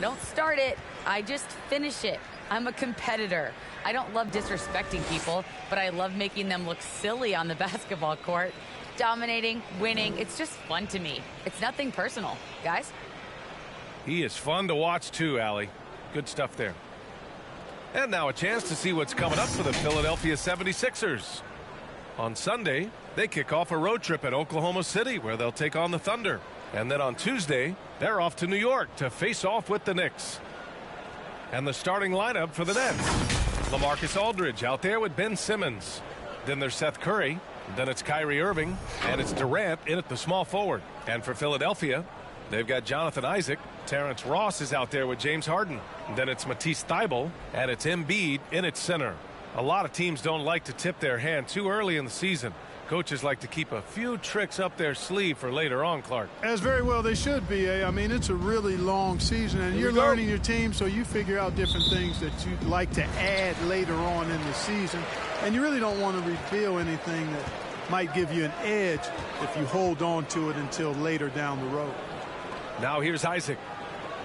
I don't start it, I just finish it. I'm a competitor. I don't love disrespecting people, but I love making them look silly on the basketball court. Dominating, winning, it's just fun to me. It's nothing personal, guys. He is fun to watch too, Allie. Good stuff there. And now a chance to see what's coming up for the Philadelphia 76ers. On Sunday, they kick off a road trip at Oklahoma City where they'll take on the Thunder. And then on Tuesday, they're off to New York to face off with the Knicks. And the starting lineup for the Nets. LaMarcus Aldridge out there with Ben Simmons. Then there's Seth Curry. Then it's Kyrie Irving. And it's Durant in at the small forward. And for Philadelphia, they've got Jonathan Isaac. Terrence Ross is out there with James Harden. Then it's Matisse Thybulle. And it's Embiid in its center. A lot of teams don't like to tip their hand too early in the season. Coaches like to keep a few tricks up their sleeve for later on, Clark. As very well they should be. I mean, it's a really long season, and you're learning your team, so you figure out different things that you'd like to add later on in the season. And you really don't want to reveal anything that might give you an edge if you hold on to it until later down the road. Now here's Isaac.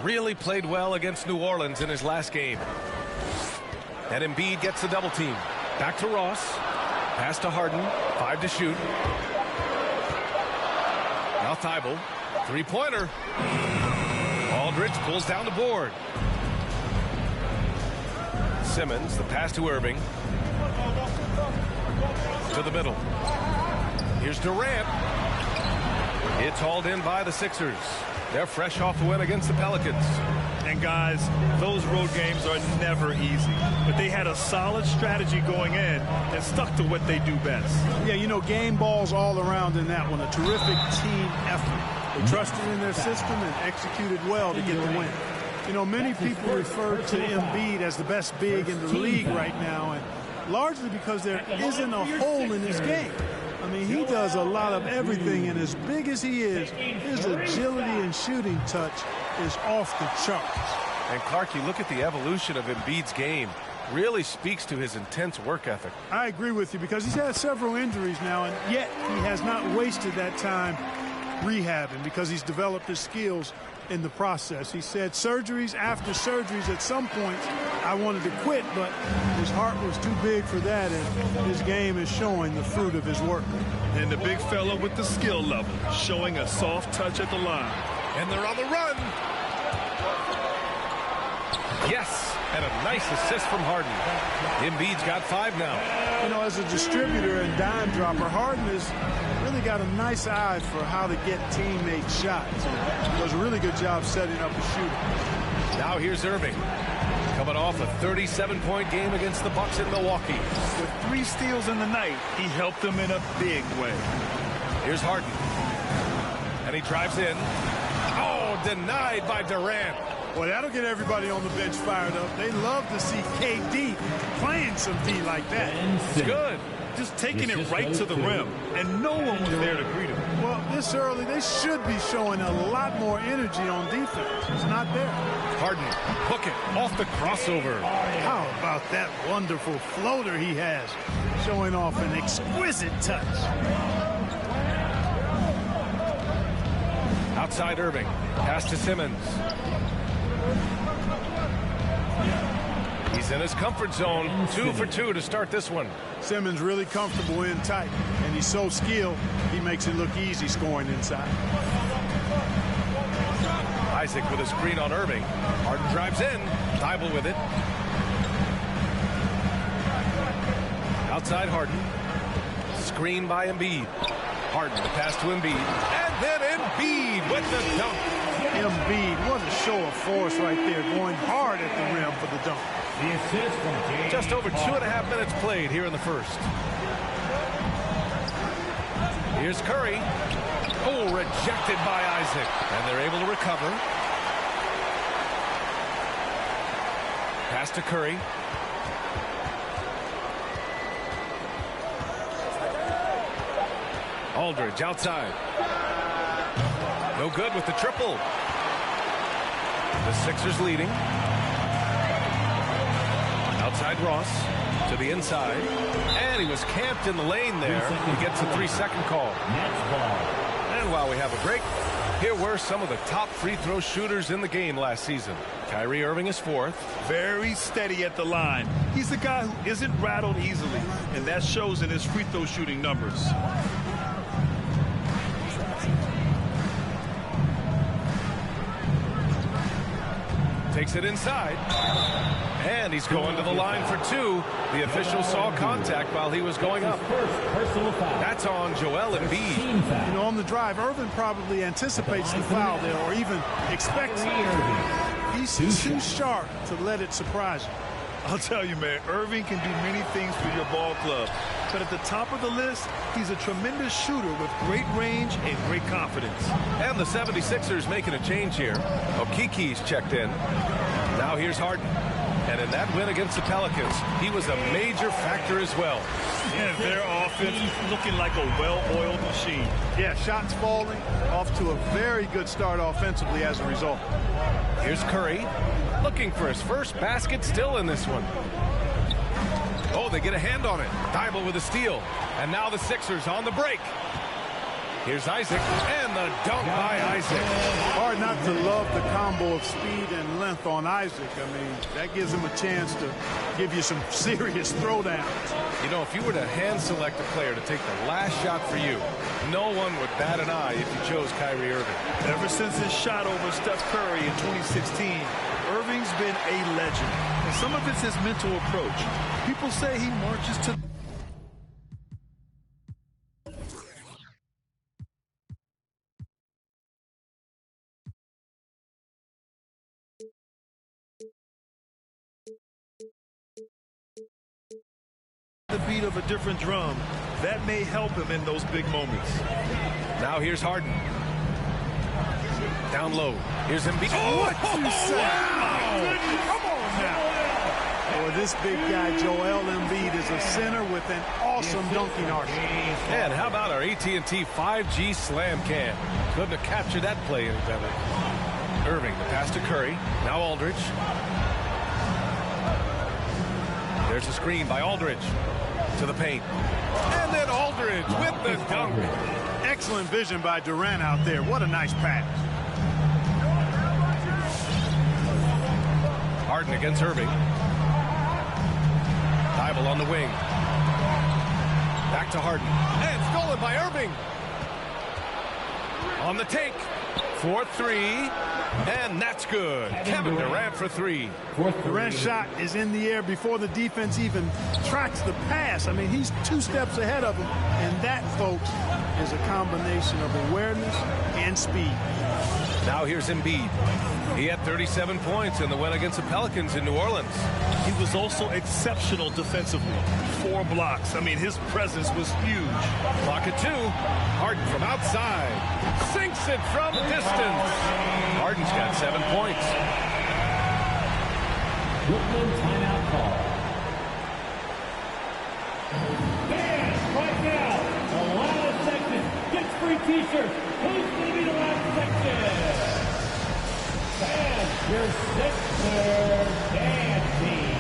Really played well against New Orleans in his last game. And Embiid gets the double team. Back to Ross. Pass to Harden. 5 to shoot. Now Thybulle. Three-pointer. Aldridge pulls down the board. Simmons, the pass to Irving. To the middle. Here's Durant. It's hauled in by the Sixers. They're fresh off a win against the Pelicans. And guys, those road games are never easy. But they had a solid strategy going in and stuck to what they do best. Yeah, you know, game balls all around in that one. A terrific team effort. They trusted in their system and executed well to get the win. You know, many people refer to Embiid as the best big in the league right now, and largely because there isn't a hole in his game. I mean, he does a lot of everything, and as big as he is, his agility and shooting touch is off the charts. And Clark, you look at the evolution of Embiid's game, really speaks to his intense work ethic. I agree with you because he's had several injuries now, and yet he has not wasted that time rehabbing because he's developed his skills in the process. He said surgeries after surgeries, at some point I wanted to quit, but his heart was too big for that, and his game is showing the fruit of his work. And the big fella with the skill level, showing a soft touch at the line. And they're on the run. Yes, and a nice assist from Harden. Embiid's got 5 now. You know, as a distributor and dime dropper, Harden has really got a nice eye for how to get teammate shots. He does a really good job setting up a shooter. Now here's Irving. Coming off a 37-point game against the Bucks in Milwaukee. With 3 steals in the night, he helped them in a big way. Here's Harden. And he drives in. Oh, denied by Durant. Well, that'll get everybody on the bench fired up. They love to see KD playing some D like that. It's good. Just taking it right to the rim, and no one was there to greet him. Well, this early, they should be showing a lot more energy on defense. It's not there. Harden, hook it off the crossover. How about that wonderful floater he has, showing off an exquisite touch. Outside Irving, pass to Simmons. He's in his comfort zone. 2 for 2 to start this one. Simmons really comfortable in tight, and he's so skilled, he makes it look easy scoring inside. Isaac with a screen on Irving. Harden drives in. Thybulle with it. Outside Harden. Screen by Embiid. Harden, the pass to Embiid. And then Embiid with the dunk. Embiid, what a show of force right there, going hard at the rim for the dunk. The assist from James. Just over 2.5 minutes played here in the first. Here's Curry. Oh, rejected by Isaac. And they're able to recover. Pass to Curry. Aldridge outside. No good with the triple. The Sixers leading. Outside Ross to the inside. And he was camped in the lane there. He gets a 3-second call. And while we have a break, Here were some of the top free throw shooters in the game last season. Kyrie Irving is fourth. Very steady at the line. He's the guy who isn't rattled easily, and that shows in his free throw shooting numbers. Takes it inside. And he's going to the line for two. The official saw contact while he was going up. That's on Joel Embiid. You know, on the drive, Irving probably anticipates the foul there or even expects it. He's too sharp to let it surprise you. I'll tell you, man, Irving can do many things for your ball club. But at the top of the list, he's a tremendous shooter with great range and great confidence. And the 76ers making a change here. Okiki's checked in. Now here's Harden. And in that win against the Pelicans, he was a major factor as well. Yeah, their offense looking like a well-oiled machine. Yeah, shots falling, off to a very good start offensively as a result. Here's Curry, looking for his first basket still in this one. Oh, they get a hand on it. Thibault with a steal. And now the Sixers on the break. Here's Isaac, and the dunk by Isaac. Hard not to love the combo of speed and length on Isaac. I mean, that gives him a chance to give you some serious throwdowns. You know, if you were to hand select a player to take the last shot for you, no one would bat an eye if you chose Kyrie Irving. Ever since his shot over Steph Curry in 2016, Irving's been a legend. And some of it's his mental approach. People say he marches to the beat of a different drum. That may help him in those big moments. Now here's Harden. Down low. Here's Embiid. Oh, what you say? Wow. Come on now. Boy, this big guy, Joel Embiid, is a center with an awesome dunking arsenal. And how about our AT&T 5G slam cam? Couldn't have captured that play any better. Irving, the pass to Curry. Now Aldridge. There's a screen by Aldridge to the paint. And then Aldridge with the dunk. Excellent vision by Durant out there. What a nice pass. Harden against Irving. Thibault on the wing. Back to Harden. And stolen by Irving. On the take. 4-3. And that's good. Kevin Durant for three. Durant's shot is in the air before the defense even tracks the pass. I mean, he's 2 steps ahead of him. And that, folks, is a combination of awareness and speed. Now here's Embiid. He had 37 points in the win against the Pelicans in New Orleans. He was also exceptional defensively. 4 blocks. I mean, his presence was huge. Clock at 2. Harden from outside. Sinks it from distance. Harden's got 7 points. Brooklyn timeout call. Fans, right now, the last section gets free t-shirts. Who's going to be the last section? Fans, your Sixers dance team.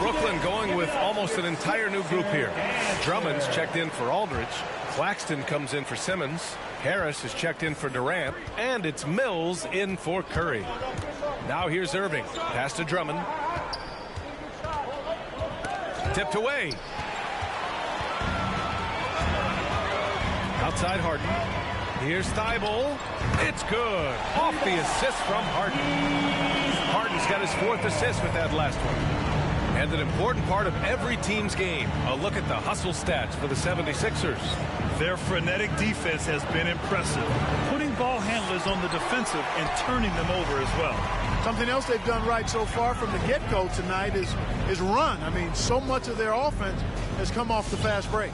Brooklyn going with almost an entire new group here. Drummond's checked in for Aldridge. Claxton comes in for Simmons. Harris is checked in for Durant. And it's Mills in for Curry. Now here's Irving. Pass to Drummond. Tipped away. Outside Harden. Here's Thibault. It's good. Off the assist from Harden. Harden's got his 4th assist with that last one. And an important part of every team's game. A look at the hustle stats for the 76ers. Their frenetic defense has been impressive, putting ball handlers on the defensive and turning them over as well. Something else they've done right so far from the get-go tonight is run. I mean, so much of their offense has come off the fast break.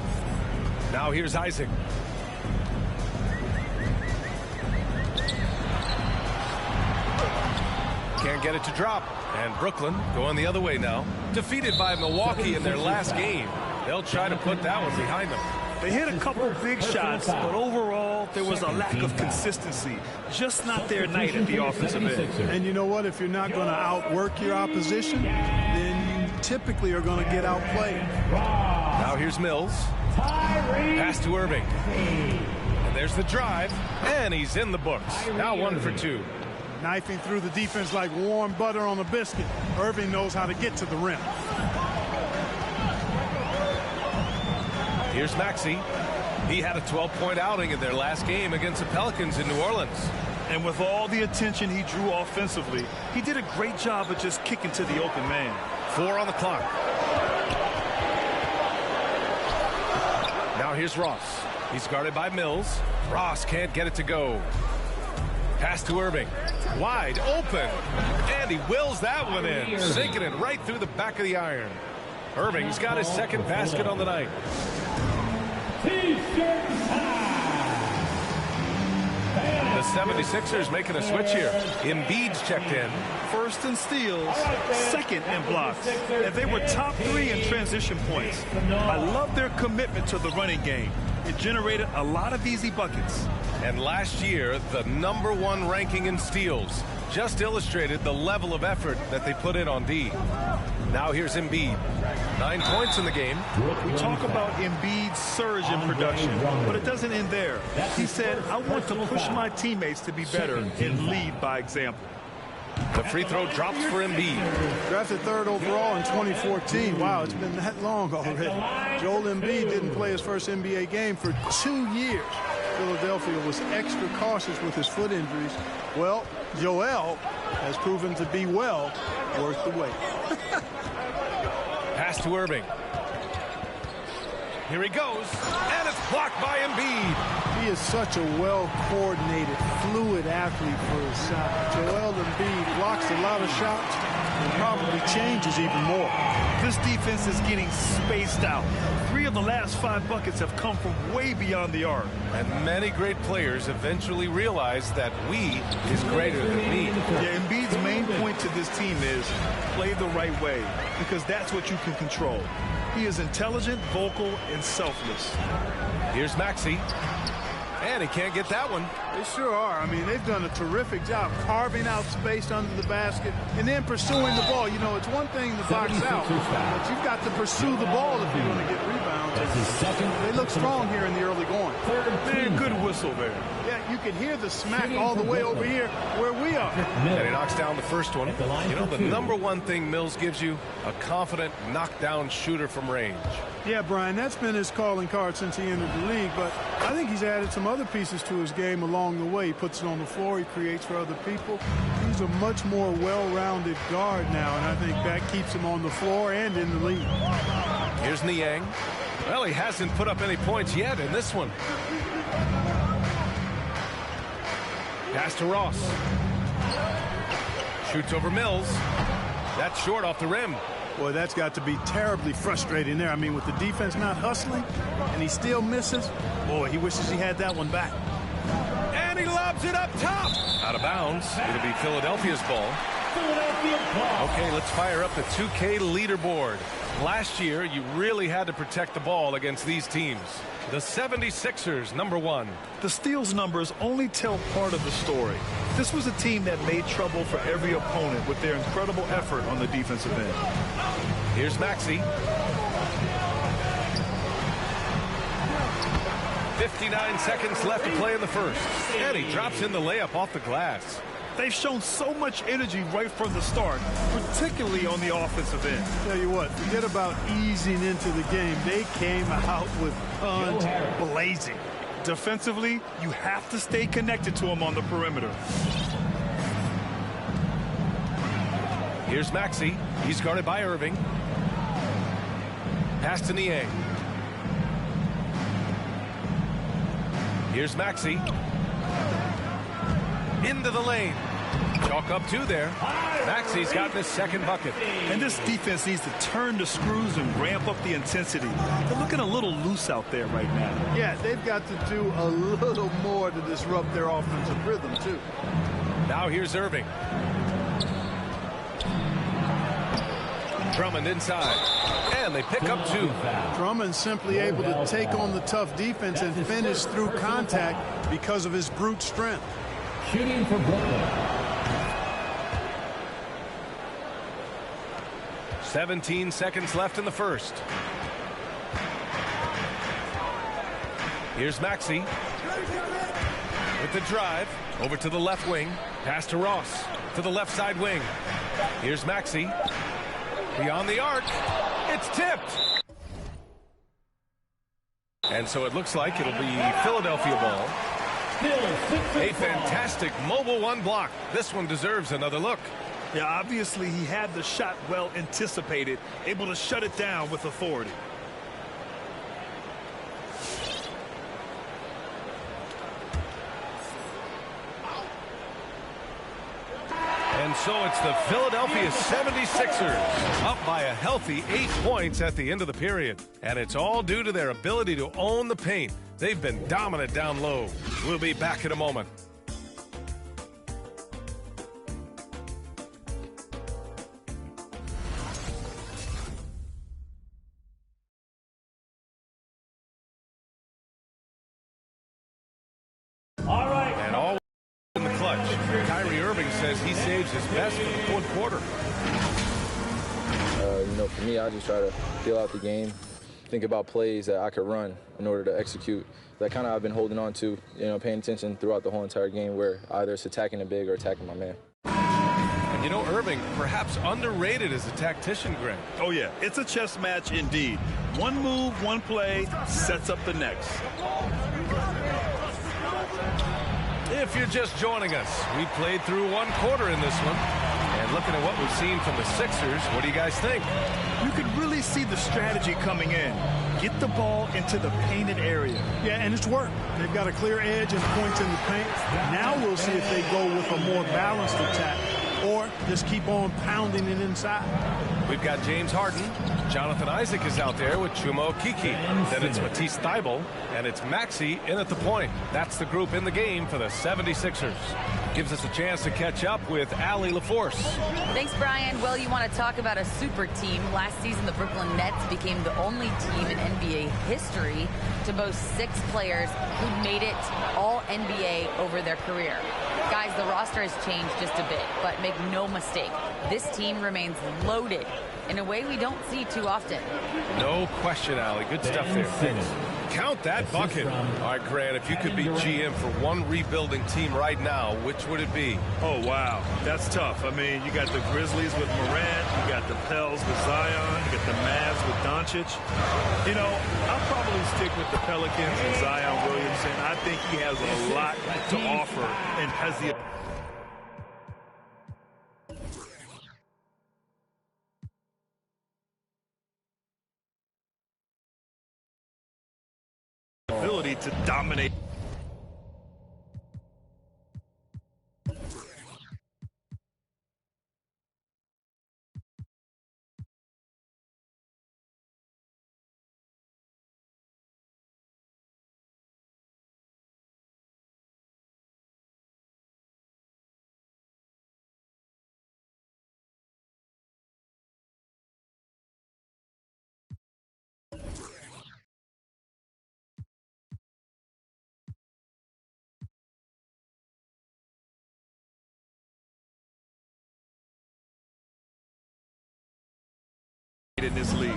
Now here's Isaac. Can't get it to drop. And Brooklyn going the other way now. Defeated by Milwaukee in their last game. They'll try to put that one behind them. They hit a couple big shots, but overall, there was a lack of consistency. Just not their night at the offensive end. And you know what? If you're not going to outwork your opposition, then you typically are going to get outplayed. Now here's Mills. Pass to Irving. And there's the drive. And he's in the books. Now 1 for 2. Knifing through the defense like warm butter on a biscuit. Irving knows how to get to the rim. Here's Maxey. He had a 12-point outing in their last game against the Pelicans in New Orleans. And with all the attention he drew offensively, he did a great job of just kicking to the open man. 4 on the clock. Now here's Ross. He's guarded by Mills. Ross can't get it to go. Pass to Irving. Wide open. And he wills that one in. Sinking it right through the back of the iron. Irving's got his second basket on the night. The 76ers making a switch here. Embiid's checked in. First in steals, second in blocks. And they were top 3 in transition points. I love their commitment to the running game. It generated a lot of easy buckets. And last year, the #1 ranking in steals just illustrated the level of effort that they put in on D. Now here's Embiid. 9 points in the game. We talk about Embiid's surge in production, but it doesn't end there. He said, I want to push my teammates to be better and lead by example. The free throw drops for Embiid. Drafted 3rd overall in 2014. Wow, it's been that long already. Joel Embiid didn't play his first NBA game for 2 years. Philadelphia was extra cautious with his foot injuries. Well, Joel has proven to be well worth the wait. Pass to Irving. Here he goes, and it's blocked by Embiid. He is such a well-coordinated, fluid athlete for his size. Joel Embiid blocks a lot of shots and probably changes even more. This defense is getting spaced out. 3 of the last 5 buckets have come from way beyond the arc. And many great players eventually realize that we is greater than me. Yeah, Embiid's main point to this team is play the right way, because that's what you can control. He is intelligent, vocal, and selfless. Here's Maxey. And he can't get that one. They sure are. I mean, they've done a terrific job carving out space under the basket and then pursuing the ball. You know, it's one thing to box out, but you've got to pursue the ball if you're going to get rebounds. They look strong here in the early going. Man, good whistle there. Yeah, you can hear the smack all the way over here where we are. And he knocks down the first one. You know, the #1 thing Mills gives you, a confident knockdown shooter from range. Yeah, Brian, that's been his calling card since he entered the league, but I think he's added some other pieces to his game along the way. He puts it on the floor, he creates for other people. He's a much more well-rounded guard now, and I think that keeps him on the floor and in the league. Here's Niang. Well, he hasn't put up any points yet in this one. Pass to Ross. Shoots over Mills. That's short off the rim. Boy, that's got to be terribly frustrating there. I mean, with the defense not hustling and he still misses, boy, he wishes he had that one back. And he lobs it up top. Out of bounds. It'll be Philadelphia's ball. Okay, let's fire up the 2K leaderboard. Last year, you really had to protect the ball against these teams. The 76ers, #1. The steals numbers only tell part of the story. This was a team that made trouble for every opponent with their incredible effort on the defensive end. Here's Maxey. 59 seconds left to play in the first. And he drops in the layup off the glass. They've shown so much energy right from the start, particularly on the offensive end. Tell you what, forget about easing into the game. They came out with guns blazing. Defensively, you have to stay connected to him on the perimeter. Here's Maxey. He's guarded by Irving. Pass to Niang. Here's Maxey. Into the lane. Chalk up 2 there. Maxey's gotten his second bucket. And this defense needs to turn the screws and ramp up the intensity. They're looking a little loose out there right now. Yeah, they've got to do a little more to disrupt their offensive rhythm, too. Now here's Irving. Drummond inside. And they pick up 2. Drummond's simply able to take on the tough defense and finish through contact because of his brute strength. Shooting for Brooklyn. 17 seconds left in the first. Here's Maxey with the drive over to the left wing. Pass to Ross to the left side wing. Here's Maxey beyond the arc. It's tipped. And so it looks like it'll be Philadelphia ball. A fantastic mobile 1 block. This one deserves another look. Yeah, obviously he had the shot well anticipated, able to shut it down with authority. And so it's the Philadelphia 76ers up by a healthy 8 points at the end of the period. And it's all due to their ability to own the paint. They've been dominant down low. We'll be back in a moment. All right. And all in the clutch. Kyrie Irving says he saves his best for the fourth quarter. For me, I just try to feel out the game, think about plays that I could run in order to execute. That kind of I've been holding on to, paying attention throughout the whole entire game where either it's attacking the big or attacking my man. And Irving, perhaps underrated as a tactician, Greg. Oh, yeah, it's a chess match indeed. One move, one play sets up the next. If you're just joining us, we played through 1 quarter in this one. And looking at what we've seen from the Sixers, what do you guys think? You can really see the strategy coming in. Get the ball into the painted area. Yeah, and it's worked. They've got a clear edge and points in the paint. Now we'll see if they go with a more balanced attack or just keep on pounding it inside. We've got James Harden. Jonathan Isaac is out there with Chuma Okeke. Then it's Matisse Thybulle, and it's Maxey in at the point. That's the group in the game for the 76ers. Gives us a chance to catch up with Allie LaForce. Thanks, Brian. Well, you want to talk about a super team. Last season, the Brooklyn Nets became the only team in NBA history to boast 6 players who made it all NBA over their career. Guys, the roster has changed just a bit, but make no mistake, this team remains loaded in a way we don't see too often. No question, Allie. Good stuff there. Count that bucket. All right, Grant, if you could be GM for one rebuilding team right now, which would it be? Oh, wow. That's tough. I mean, you got the Grizzlies with Morant. You got the Pels with Zion. You got the Mavs with Doncic. I'll probably stick with the Pelicans and Zion Williamson. I think he has a lot to offer and has the ability to dominate. In this league.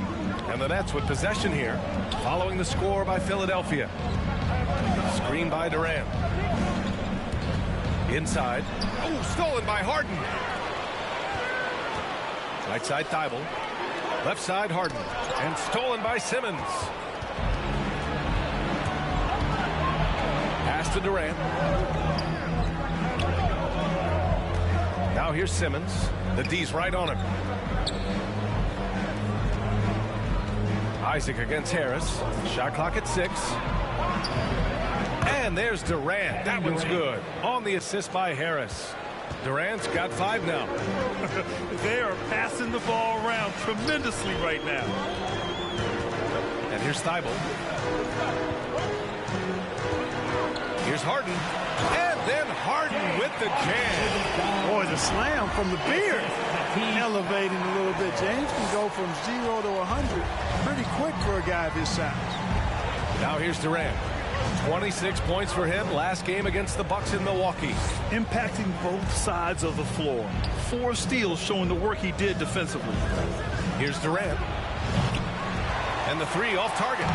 And the Nets with possession here, following the score by Philadelphia. Screen by Durant. Inside. Oh, stolen by Harden. Right side Thybulle. Left side Harden. And stolen by Simmons. Pass to Durant. Now here's Simmons. The D's right on him. Isaac against Harris. Shot clock at 6. And there's Durant. That one's good. On the assist by Harris. Durant's got 5 now. They are passing the ball around tremendously right now. And here's Thibault. Here's Harden. And then Harden with the jam. Boy, the slam from the beard. Elevating a little bit. James can go from 0 to 100 pretty quick for a guy of his size. Now here's Durant. 26 points for him last game against the Bucks in Milwaukee. Impacting both sides of the floor. 4 steals showing the work he did defensively. Here's Durant. And the 3 off target.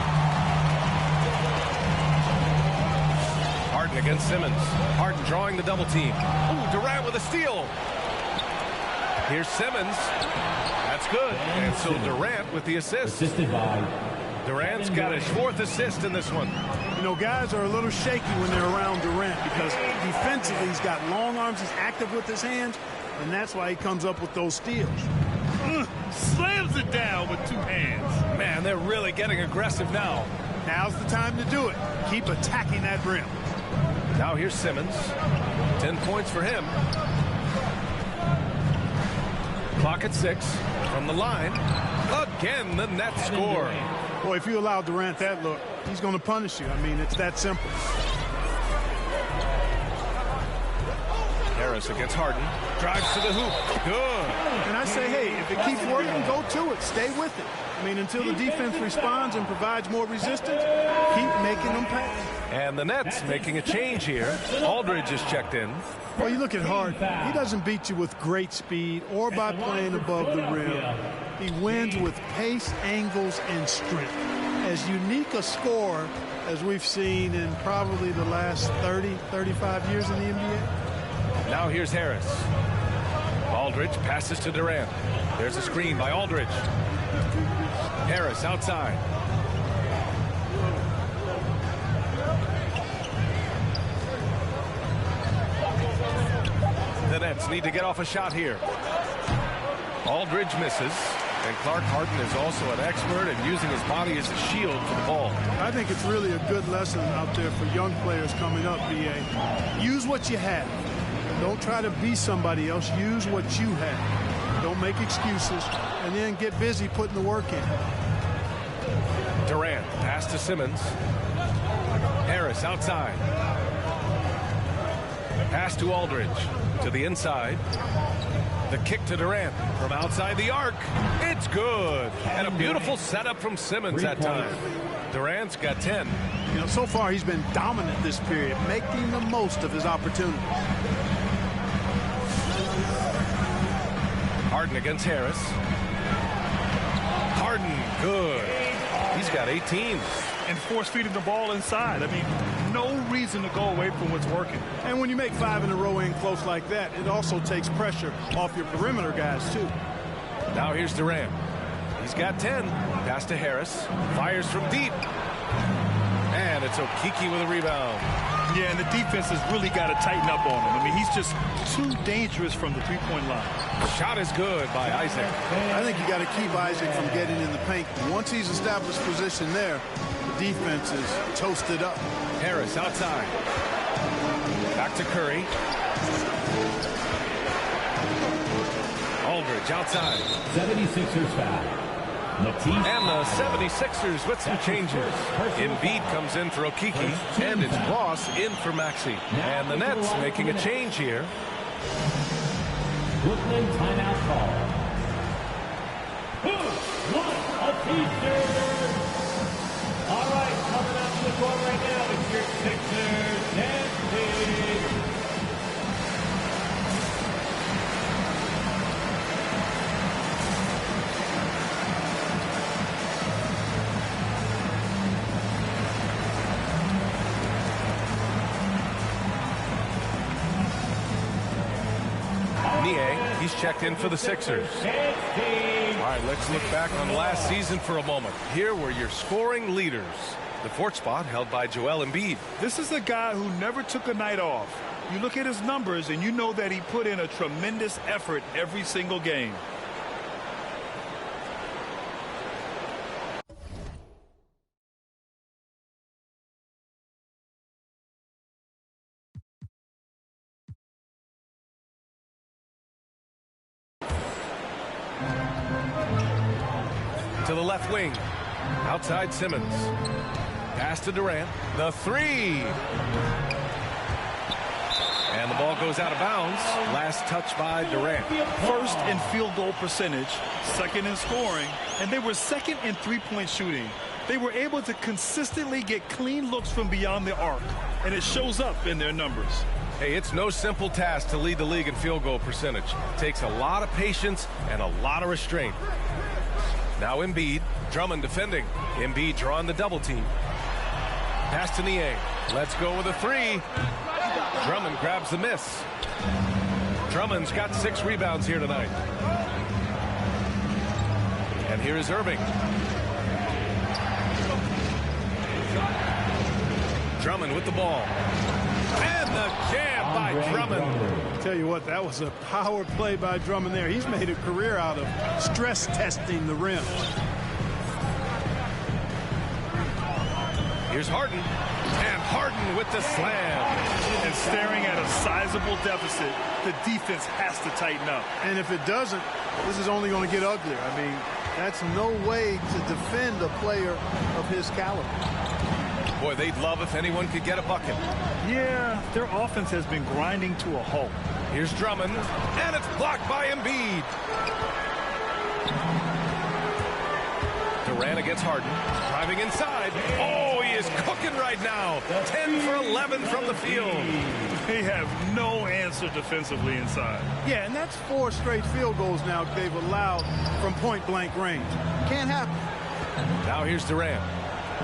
Harden against Simmons. Harden drawing the double team. Ooh, Durant with a steal. Here's Simmons. That's good. And so Durant with the assist. Assisted by Durant's got his 4th assist in this one. You know, guys are a little shaky when they're around Durant because defensively he's got long arms, he's active with his hands, and that's why he comes up with those steals. Slams it down with 2 hands. Man, they're really getting aggressive now. Now's the time to do it. Keep attacking that rim. Now here's Simmons. 10 points for him. Clock at 6. From the line. Again, the net score. Boy, if you allow Durant that look, he's going to punish you. I mean, it's that simple. Harris against Harden. Drives to the hoop. Good. And I say, hey, if it keeps working, go to it. Stay with it. I mean, until the defense responds and provides more resistance, keep making them pass. And the Nets making a change here. Aldridge is checked in. Well, you look at Harden. He doesn't beat you with great speed or by playing above the rim. He wins with pace, angles, and strength. As unique a scorer as we've seen in probably the last 30, 35 years in the NBA. Now here's Harris. Aldridge passes to Durant. There's a screen by Aldridge. Harris outside. The Nets need to get off a shot here. Aldridge misses. And Clark Harden is also an expert at using his body as a shield for the ball. I think it's really a good lesson out there for young players coming up, B.A. Use what you have. Don't try to be somebody else. Use what you have. Don't make excuses. And then get busy putting the work in. Durant, pass to Simmons. Harris outside. Pass to Aldridge. To the inside. The kick to Durant from outside the arc. It's good. And a beautiful setup from Simmons that time. Durant's got 10. You know, so far he's been dominant this period, making the most of his opportunities. Harden against Harris. Harden, good. He's got 18. And force feeding the ball inside. I mean, no reason to go away from what's working. And when you make 5 in a row in close like that, it also takes pressure off your perimeter guys, too. Now here's Durant. He's got 10. Pass to Harris. Fires from deep. And it's Okeke with a rebound. Yeah, and the defense has really got to tighten up on him. I mean, he's just too dangerous from the three-point line. Shot is good by Isaac. I think you got to keep Isaac from getting in the paint. Once he's established position there, the defense is toasted up. Harris outside. Back to Curry. Aldridge outside. 76ers foul. And the 76ers with some changes. Embiid comes in for Okeke, and it's Ross in for Maxey. And the Nets making a change here. Brooklyn timeout call. Who wants a t-shirt? All right, coming out to the court right now is your Sixers and Big. He's checked in for the Sixers. All right, let's look back on last season for a moment. Here were your scoring leaders. The 4th spot held by Joel Embiid. This is a guy who never took a night off. You look at his numbers and you know that he put in a tremendous effort every single game. To the left wing. Outside Simmons. Pass to Durant. The three. And the ball goes out of bounds. Last touch by Durant. First in field goal percentage, second in scoring, and they were second in three-point shooting. They were able to consistently get clean looks from beyond the arc, and it shows up in their numbers. Hey, it's no simple task to lead the league in field goal percentage. It takes a lot of patience and a lot of restraint. Now Embiid, Drummond defending. Embiid drawing the double team. Pass to Niang. Let's go with a three. Drummond grabs the miss. Drummond's got 6 rebounds here tonight. And here is Irving. Drummond with the ball. And the jam by Drummond. I'll tell you what, that was a power play by Drummond there. He's made a career out of stress testing the rim. Here's Harden. And Harden with the slam. And staring at a sizable deficit, the defense has to tighten up. And if it doesn't, this is only going to get uglier. I mean, that's no way to defend a player of his caliber. Boy, they'd love if anyone could get a bucket. Yeah, their offense has been grinding to a halt. Here's Drummond, and it's blocked by Embiid. Durant against Harden, driving inside. Oh, he is cooking right now. 10 for 11 from the field. They have no answer defensively inside. Yeah, and that's 4 straight field goals now they've allowed from point-blank range. Can't happen. Now here's Durant.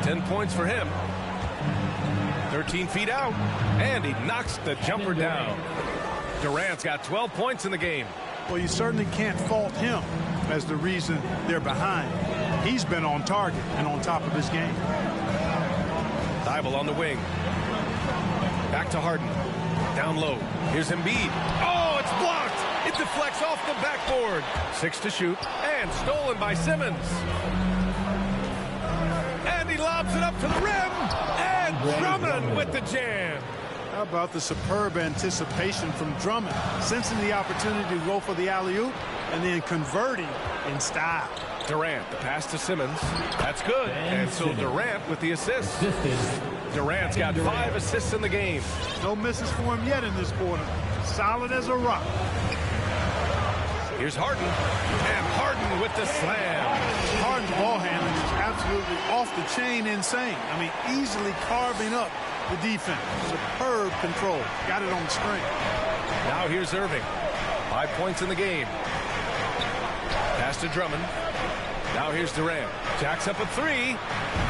10 points for him. 13 feet out, and he knocks the jumper down. Durant's got 12 points in the game. Well, you certainly can't fault him as the reason they're behind. He's been on target and on top of his game. Thibault on the wing. Back to Harden. Down low. Here's Embiid. Oh, it's blocked. It deflects off the backboard. 6 to shoot, and stolen by Simmons. And he lobs it up to the rim. And Drummond with the jam. How about the superb anticipation from Drummond, sensing the opportunity to go for the alley-oop and then converting in style. Durant, the pass to Simmons. That's good. And so Durant with the assist. Durant's got 5 assists in the game. No misses for him yet in this quarter. Solid as a rock. Here's Harden. And Harden with the slam. Harden's ball handling is absolutely off the chain insane. I mean, easily carving up the defense. Superb control. Got it on the string. Now here's Irving. 5 points in the game. Pass to Drummond. Now here's Durant. Jacks up a 3.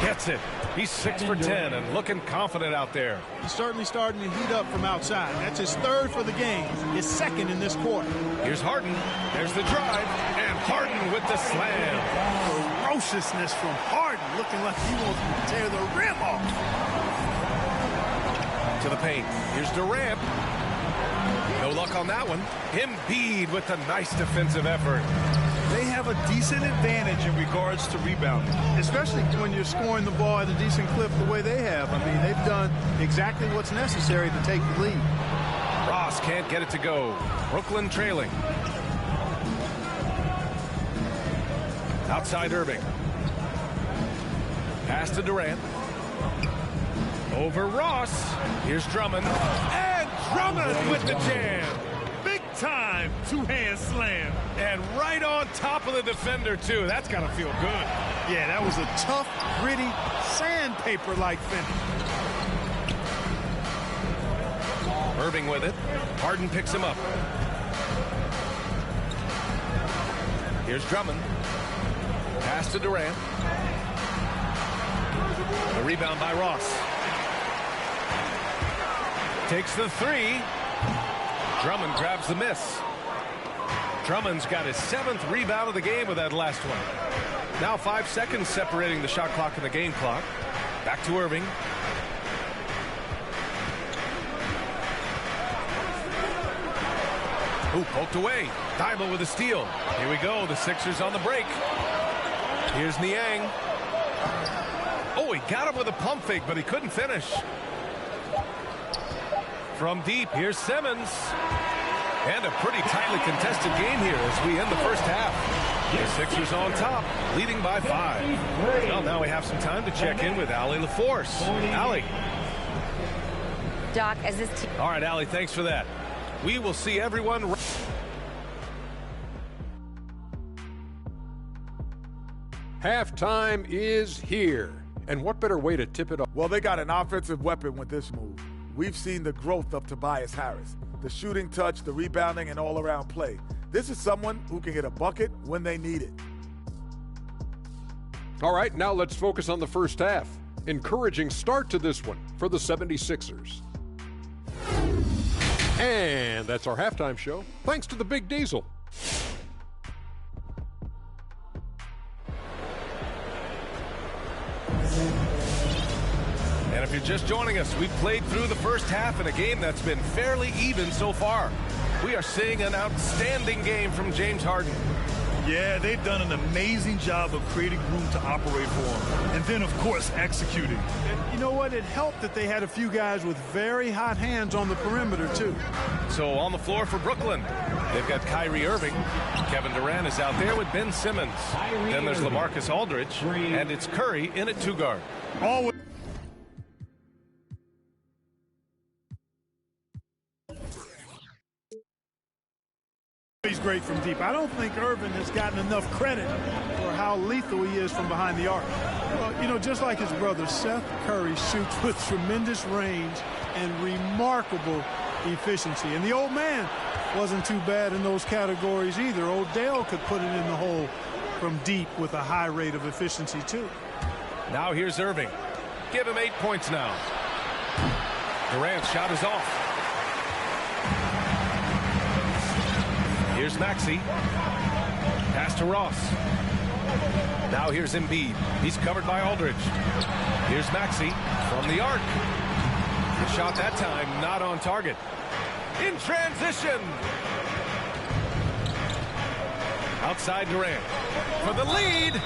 Gets it. He's 6 for 10 and looking confident out there. He's certainly starting to heat up from outside. That's his 3rd for the game. His 2nd in this quarter. Here's Harden. There's the drive. And Harden with the slam. Ferociousness from Harden. Looking like he wants to tear the rim off. To the paint. Here's Durant. No luck on that one. Embiid with a nice defensive effort. They have a decent advantage in regards to rebounding. Especially when you're scoring the ball at a decent clip the way they have. I mean, they've done exactly what's necessary to take the lead. Ross can't get it to go. Brooklyn trailing. Outside Irving. Pass to Durant. Over Ross. Here's Drummond. And Drummond with the jam. Big time 2-hand slam. And right on top of the defender, too. That's got to feel good. Yeah, that was a tough, gritty, sandpaper-like finish. Irving with it. Harden picks him up. Here's Drummond. Pass to Durant. The rebound by Ross. Takes the 3. Drummond grabs the miss. Drummond's got his 7th rebound of the game with that last one. Now 5 seconds separating the shot clock and the game clock. Back to Irving. Ooh, poked away. Thibault with a steal. Here we go. The Sixers on the break. Here's Niang. Oh, he got him with a pump fake, but he couldn't finish. From deep, here's Simmons. And a pretty tightly contested game here as we end the first half. The Sixers on top, leading by 5. Well, now we have some time to check in with Allie LaForce. Allie. Doc, as this team... All right, Allie, thanks for that. We will see everyone... Halftime is here. And what better way to tip it off? Well, they got an offensive weapon with this move. We've seen the growth of Tobias Harris. The shooting touch, the rebounding, and all-around play. This is someone who can get a bucket when they need it. All right, now let's focus on the first half. Encouraging start to this one for the 76ers. And that's our halftime show, thanks to the Big Diesel. And if you're just joining us, we've played through the first half in a game that's been fairly even so far. We are seeing an outstanding game from James Harden. Yeah, they've done an amazing job of creating room to operate for him. And then, of course, executing. And you know what? It helped that they had a few guys with very hot hands on the perimeter, too. So on the floor for Brooklyn, they've got Kyrie Irving. Kevin Durant is out there with Ben Simmons. Then there's LaMarcus Aldridge, and it's Curry in at 2 guard. Always. He's great from deep. I don't think Irving has gotten enough credit for how lethal he is from behind the arc. Well, you know, just like his brother, Seth Curry shoots with tremendous range and remarkable efficiency. And the old man wasn't too bad in those categories either. Odell could put it in the hole from deep with a high rate of efficiency, too. Now here's Irving. Give him 8 points now. Durant's shot is off. Here's Maxey. Pass to Ross. Now here's Embiid. He's covered by Aldridge. Here's Maxey from the arc. The shot that time not on target. In transition. Outside Durant for the lead.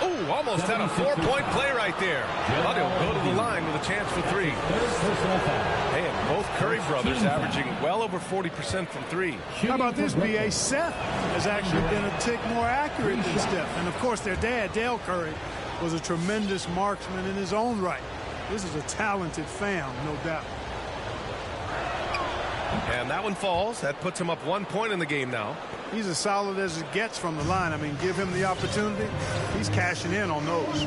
Oh, almost had a 4-point play right there. But he'll go to the line with a chance for 3. Hey, and both Curry brothers averaging well over 40% from 3. How about this, B.A.? Seth has actually been a tick more accurate than Steph. And, of course, their dad, Dale Curry, was a tremendous marksman in his own right. This is a talented fam, no doubt. And that one falls. That puts him up 1 point in the game now. He's as solid as it gets from the line. I mean, give him the opportunity. He's cashing in on those.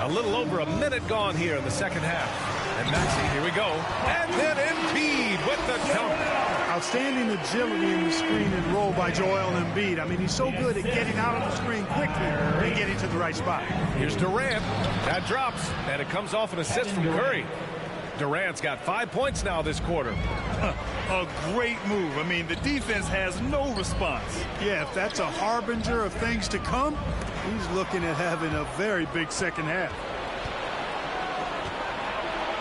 A little over a minute gone here in the second half. And Maxey, here we go. And then Embiid with the dunk. Outstanding agility in the screen and roll by Joel Embiid. I mean, he's so good at getting out of the screen quickly and getting to the right spot. Here's Durant. That drops, and it comes off an assist from Curry. Durant's got 5 points now this quarter. A great move. I mean, the defense has no response. Yeah, if that's a harbinger of things to come, he's looking at having a very big second half.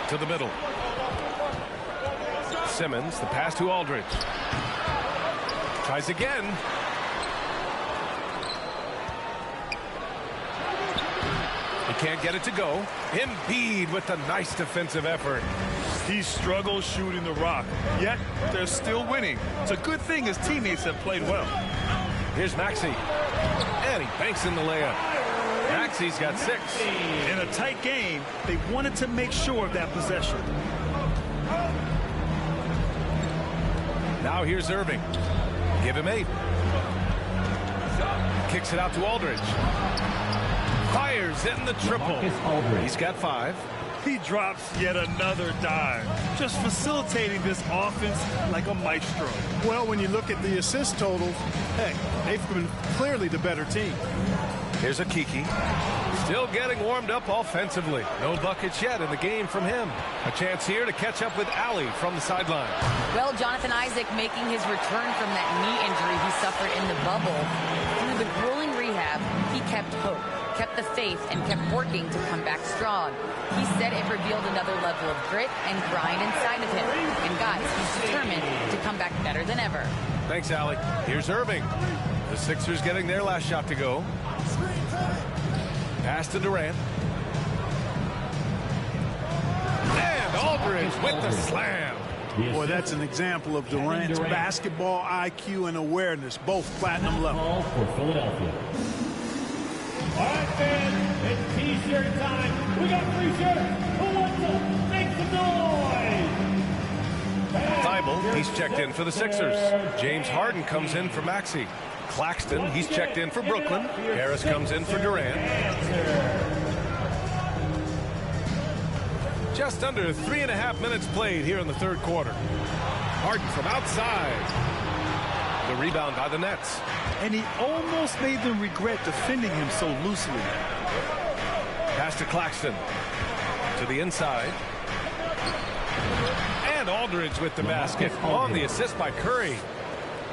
To the middle. Simmons, the pass to Aldridge. Tries again. He can't get it to go. Embiid with a nice defensive effort. He struggles shooting the rock, yet they're still winning. It's a good thing his teammates have played well. Here's Maxey. And he banks in the layup. Maxey's got 6. In a tight game, they wanted to make sure of that possession. Now here's Irving. Give him 8. Kicks it out to Aldridge. Fires in the triple. He's got 5. He drops yet another dive, just facilitating this offense like a maestro. Well, when you look at the assist totals, heck, they've been clearly the better team. Here's a Kiki. Still getting warmed up offensively. No buckets yet in the game from him. A chance here to catch up with Allie from the sideline. Well, Jonathan Isaac making his return from that knee injury he suffered in the bubble. Through the grueling rehab, he kept hope, kept the faith, and kept working to come back strong. He said it revealed another level of grit and grind inside of him. And guys, he's determined to come back better than ever. Thanks, Allie. Here's Irving. The Sixers getting their last shot to go. Pass to Durant. And Aldridge with the slam. Boy, that's an example of Durant's basketball IQ and awareness, both platinum level. For Philadelphia. All right, fans, it's T-shirt time. We got free shirts. Who wants them? Make some noise. Thibault, he's checked in for the Sixers. James Harden comes in for Maxey. Claxton, he's checked in for Brooklyn. Harris comes in for Durant. Just under 3.5 minutes played here in the third quarter. Harden from outside. The rebound by the Nets. And he almost made them regret defending him so loosely. Pass to Claxton. To the inside. And Aldridge with the basket on the assist by Curry.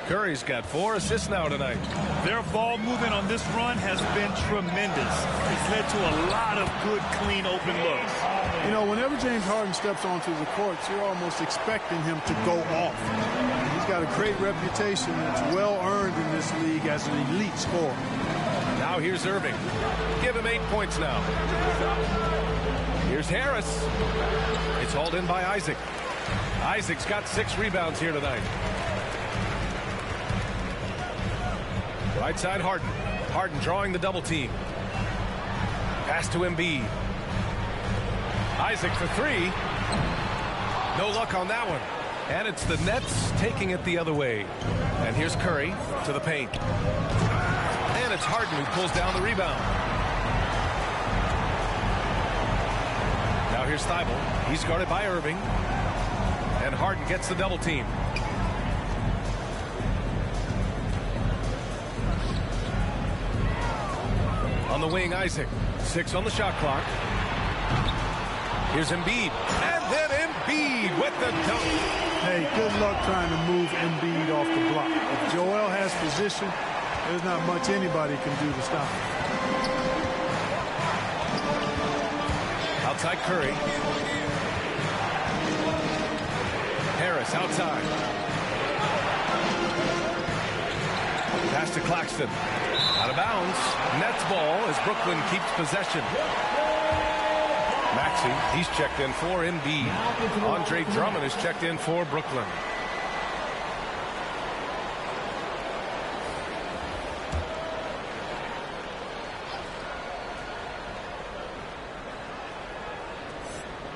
Curry's got 4 assists now tonight. Their ball movement on this run has been tremendous. It's led to a lot of good, clean, open looks. You know, whenever James Harden steps onto the courts, you're almost expecting him to go off. He's got a great reputation that's well earned in this league as an elite scorer. Now here's Irving. Give him 8 points now. Here's Harris. It's hauled in by Isaac. Isaac's got 6 rebounds here tonight. Right side Harden. Harden drawing the double team. Pass to Embiid. Isaac for 3. No luck on that one. And it's the Nets taking it the other way. And here's Curry to the paint. And it's Harden who pulls down the rebound. Now here's Thibault. He's guarded by Irving. And Harden gets the double team. On the wing, Isaac. 6 on the shot clock. Here's Embiid. And then Embiid with the dunk. Hey, good luck trying to move Embiid off the block. If Joel has position, there's not much anybody can do to stop him. Outside Curry. Harris outside. Pass to Claxton. Out of bounds. Nets ball as Brooklyn keeps possession. Maxey, he's checked in for Embiid. Andre Drummond is checked in for Brooklyn.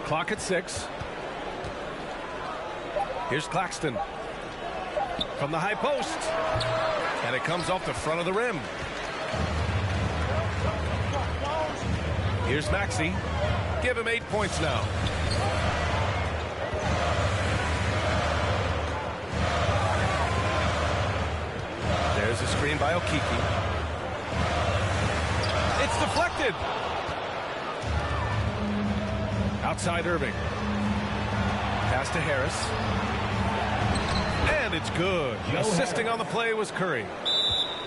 Clock at 6. Here's Claxton. From the high post. And it comes off the front of the rim. Here's Maxey. Give him 8 points now. There's a screen by Okiki. It's deflected. Outside Irving. Pass to Harris. And it's good. Assisting on the play was Curry.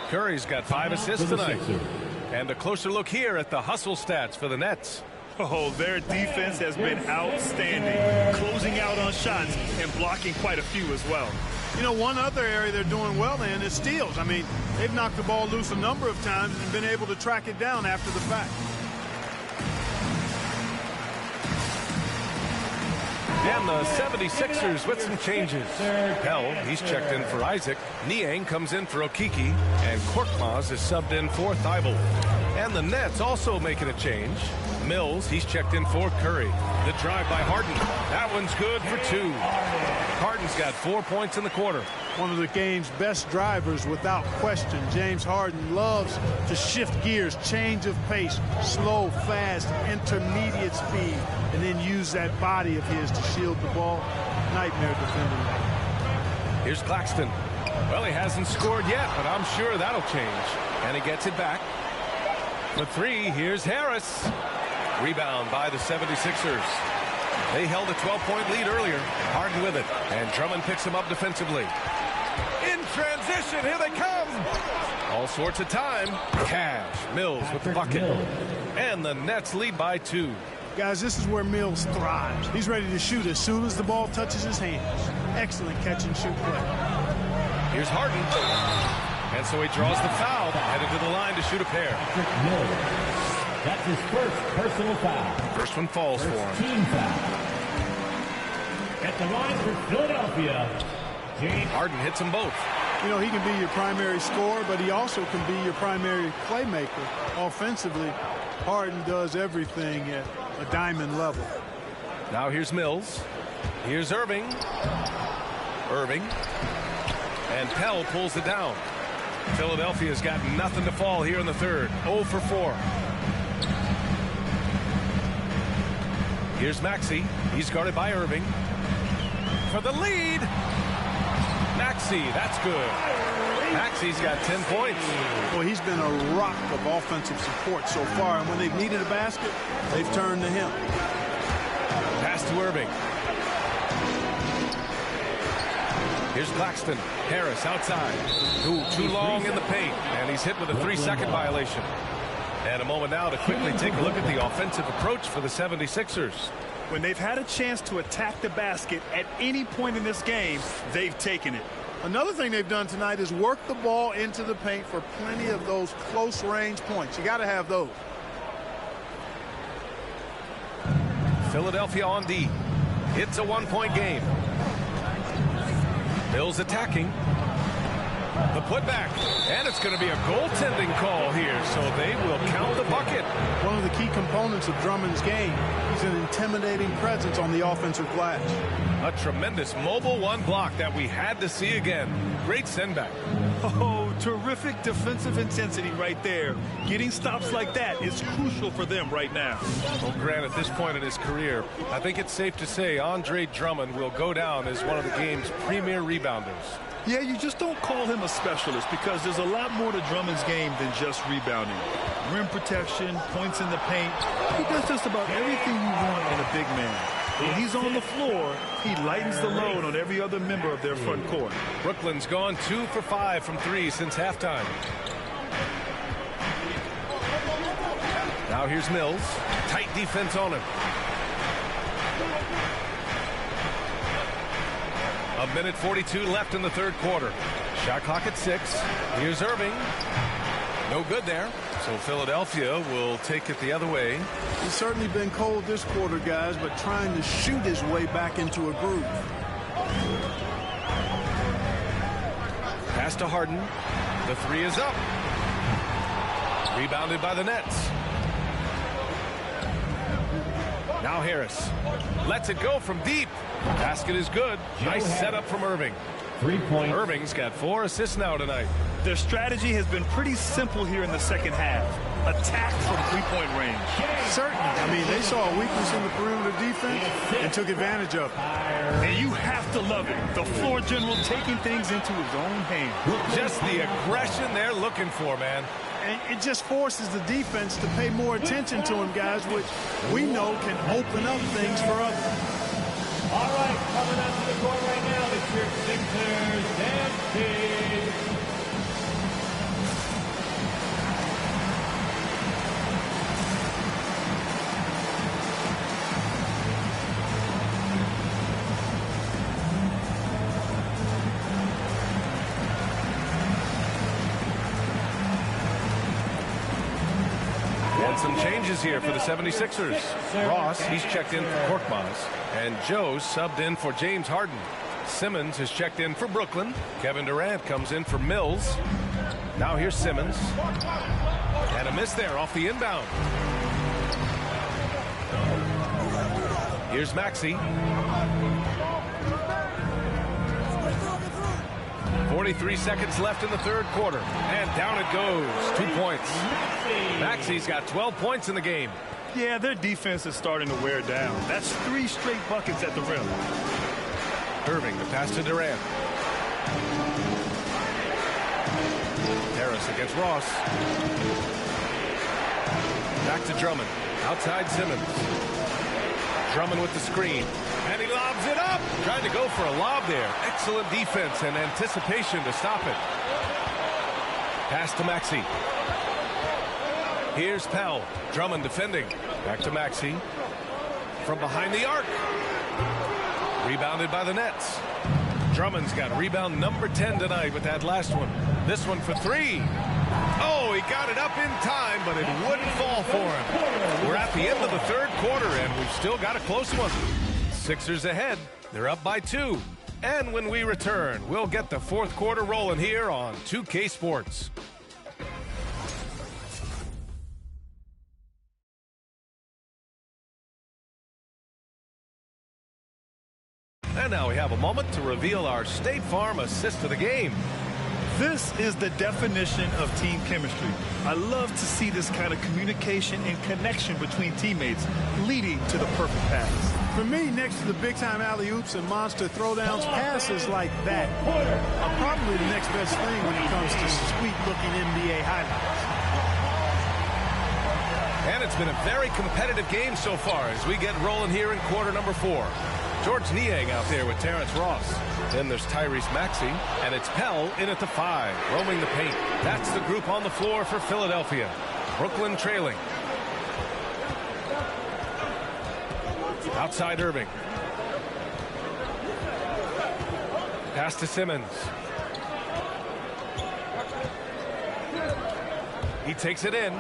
Curry's got 5 assists tonight. And a closer look here at the hustle stats for the Nets. Oh, their defense has been outstanding, closing out on shots and blocking quite a few as well. You know, one other area they're doing well in is steals. I mean, they've knocked the ball loose a number of times and been able to track it down after the fact. And the 76ers with some changes. Pell, he's checked in for Isaac. Niang comes in for Okiki. And Korkmaz is subbed in for Thibault. And the Nets also making a change. Mills, he's checked in for Curry. The drive by Harden. That one's good for 2. Harden's got 4 points in the quarter. One of the game's best drivers without question. James Harden loves to shift gears, change of pace, slow, fast, intermediate speed, and then use that body of his to shield the ball. Nightmare defending. Here's Claxton. Well, he hasn't scored yet, but I'm sure that'll change. And he gets it back. For 3, here's Harris. Rebound by the 76ers. They held a 12-point lead earlier. Harden with it. And Drummond picks him up defensively. In transition, here they come. All sorts of time. Cash. Mills with the bucket. And the Nets lead by 2. Guys, this is where Mills thrives. He's ready to shoot as soon as the ball touches his hands. Excellent catch and shoot play. Here's Harden. And so he draws the foul. Headed to the line to shoot a pair. That's his first personal foul. First one falls for him. Team foul. At the line for Philadelphia, James Harden hits them both. You know, he can be your primary scorer, but he also can be your primary playmaker. Offensively, Harden does everything at a diamond level. Now here's Mills. Here's Irving. Irving. And Pell pulls it down. Philadelphia's got nothing to fall here in the third. 0 for 4. Here's Maxey. He's guarded by Irving. For the lead. Maxey, that's good. Maxey's got 10 points. Well, he's been a rock of offensive support so far, and when they've needed a basket, they've turned to him. Pass to Irving. Here's Claxton. Harris outside. Too long in the paint, and he's hit with a 3-second violation. And a moment now to quickly take a look at the offensive approach for the 76ers. When they've had a chance to attack the basket at any point in this game, they've taken it. Another thing they've done tonight is work the ball into the paint for plenty of those close-range points. You got to have those. Philadelphia on D. It's a 1-point game. Mills attacking. The putback. And it's going to be a goaltending call here, so they will count the bucket. One of the key components of Drummond's game. He's an intimidating presence on the offensive glass. A tremendous mobile one block that we had to see again. Great send-back. Oh, terrific defensive intensity right there. Getting stops like that is crucial for them right now. Well, Grant, at this point in his career, I think it's safe to say Andre Drummond will go down as one of the game's premier rebounders. Yeah, you just don't call him a specialist because there's a lot more to Drummond's game than just rebounding. Rim protection, points in the paint. He does just about everything you want in a big man. When he's on the floor, he lightens the load on every other member of their front court. Brooklyn's gone 2 for 5 from 3 since halftime. Now here's Mills. Tight defense on him. A minute 42 left in the third quarter. Shot clock at 6. Here's Irving. No good there. So Philadelphia will take it the other way. He's certainly been cold this quarter, guys, but trying to shoot his way back into a groove. Pass to Harden. The 3 is up. Rebounded by the Nets. Now Harris lets it go from deep. Basket is good. Nice setup from Irving. 3 points. Irving's got 4 assists now tonight. Their strategy has been pretty simple here in the second half. Attack from three-point range. Certainly. I mean, they saw a weakness in the perimeter defense and took advantage of it. And you have to love it. The floor general taking things into his own hands. Just the aggression they're looking for, man. And it just forces the defense to pay more attention to him, guys, which we know can open up things for others. All right, coming out to the court right now, it's your Sixers and And some changes here for the 76ers. Ross, he's checked in for Korkmaz. And Joe subbed in for James Harden. Simmons has checked in for Brooklyn. Kevin Durant comes in for Mills. Now here's Simmons. And a miss there off the inbound. Here's Maxey. 43 seconds left in the third quarter. And down it goes. 2 points. Maxey's got 12 points in the game. Yeah, their defense is starting to wear down. That's 3 straight buckets at the rim. Irving, the pass to Durant. Harris against Ross. Back to Drummond. Outside Simmons. Drummond with the screen. And he lobs it up. Trying to go for a lob there. Excellent defense and anticipation to stop it. Pass to Maxey. Here's Pell. Drummond defending. Back to Maxey. From behind the arc. Rebounded by the Nets. Drummond's got rebound number 10 tonight with that last one. This one for 3. Oh, he got it up in time, but it wouldn't fall for him. We're at the end of the third quarter, and we've still got a close one. Sixers ahead. They're up by 2. And when we return, we'll get the fourth quarter rolling here on 2K Sports. And now we have a moment to reveal our State Farm assist of the game. This is the definition of team chemistry. I love to see this kind of communication and connection between teammates leading to the perfect pass. For me, next to the big-time alley-oops and monster throwdowns, passes like that are probably the next best thing when it comes to sweet-looking NBA highlights. And it's been a very competitive game so far as we get rolling here in quarter number 4. George Niang out there with Terrence Ross. Then there's Tyrese Maxey, and it's Pell in at the 5, roaming the paint. That's the group on the floor for Philadelphia. Brooklyn trailing. Outside Irving. Pass to Simmons. He takes it in.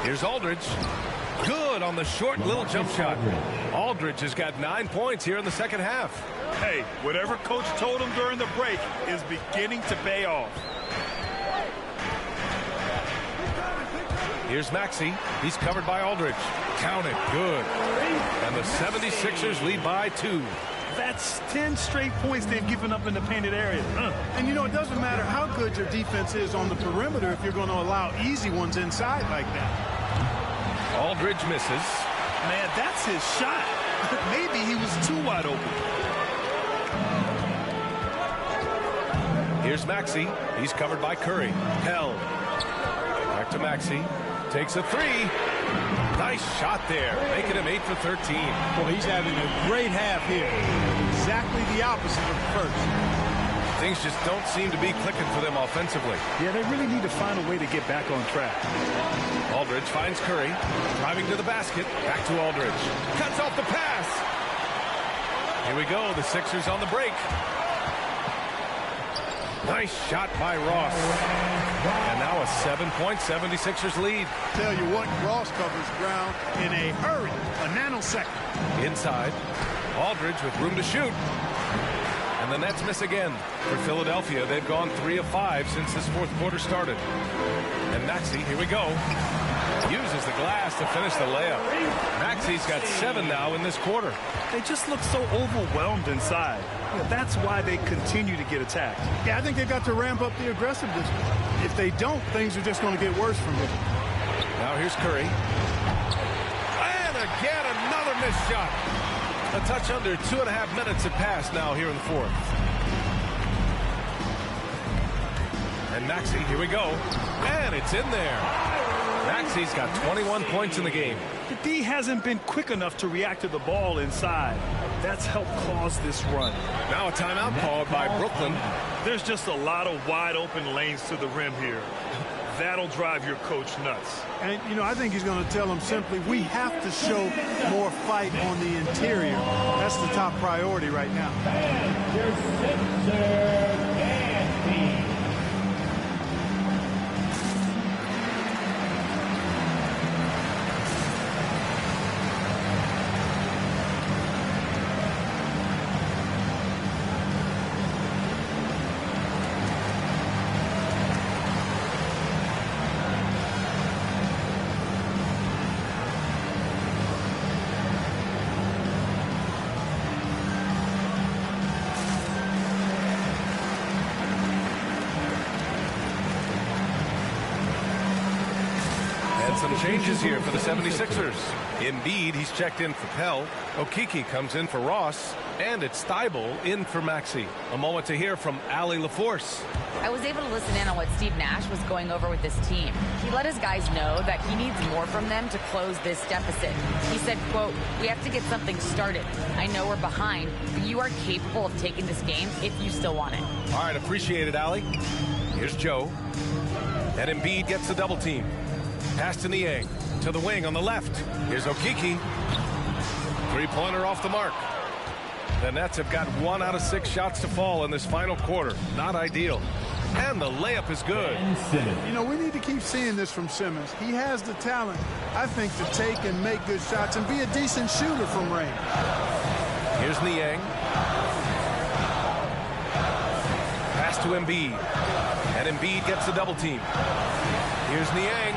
Here's Aldridge. Good on the short little jump shot. Aldridge has got 9 points here in the second half. Hey, whatever coach told him during the break is beginning to pay off. Here's Maxey. He's covered by Aldridge. Count it. Good. And the 76ers lead by 2. That's 10 straight points they've given up in the painted area. And, you know, it doesn't matter how good your defense is on the perimeter if you're going to allow easy ones inside like that. Aldridge misses. Man, that's his shot. Maybe he was too wide open. Here's Maxey. He's covered by Curry. Pell. Back to Maxey. Takes a 3. Nice shot there. Making him 8 for 13. Well, he's having a great half here. Exactly the opposite of the first. Things just don't seem to be clicking for them offensively. Yeah, they really need to find a way to get back on track. Aldridge finds Curry. Driving to the basket. Back to Aldridge. Cuts off the pass. Here we go. The Sixers on the break. Nice shot by Ross. And now a 7-point 76ers lead. Tell you what, Ross covers ground in a hurry. A nanosecond. Inside. Aldridge with room to shoot. And the Nets miss again. For Philadelphia, they've gone 3 of 5 since this fourth quarter started. And Maxey, here we go. Uses the glass to finish the layup. Maxey's got 7 now in this quarter. They just look so overwhelmed inside. That's why they continue to get attacked. Yeah, I think they've got to ramp up the aggressiveness. If they don't, things are just going to get worse from here. Now here's Curry. And again, another missed shot. A touch under 2.5 minutes have passed now here in the fourth. And Maxey, here we go. And it's in there. Maxey's got 21 points in the game. The D hasn't been quick enough to react to the ball inside. That's helped cause this run. Now a timeout called by Brooklyn. There's just a lot of wide open lanes to the rim here. That'll drive your coach nuts. And, you know, I think he's going to tell them simply, we have to show more fight on the interior. That's the top priority right now. Some changes here for the 76ers. Embiid, he's checked in for Pell. Okeke comes in for Ross. And it's Thibault in for Maxey. A moment to hear from Allie LaForce. I was able to listen in on what Steve Nash was going over with this team. He let his guys know that he needs more from them to close this deficit. He said, quote, "We have to get something started. I know we're behind, but you are capable of taking this game if you still want it." All right, appreciate it, Allie. Here's Joe. And Embiid gets the double team. Pass to Niang. To the wing on the left. Here's Okeke. Three-pointer off the mark. The Nets have got 1 out of 6 shots to fall in this final quarter. Not ideal. And the layup is good. You know, we need to keep seeing this from Simmons. He has the talent. I think, to take and make good shots and be a decent shooter from range. Here's Niang. Pass to Embiid. And Embiid gets the double team. Here's Niang.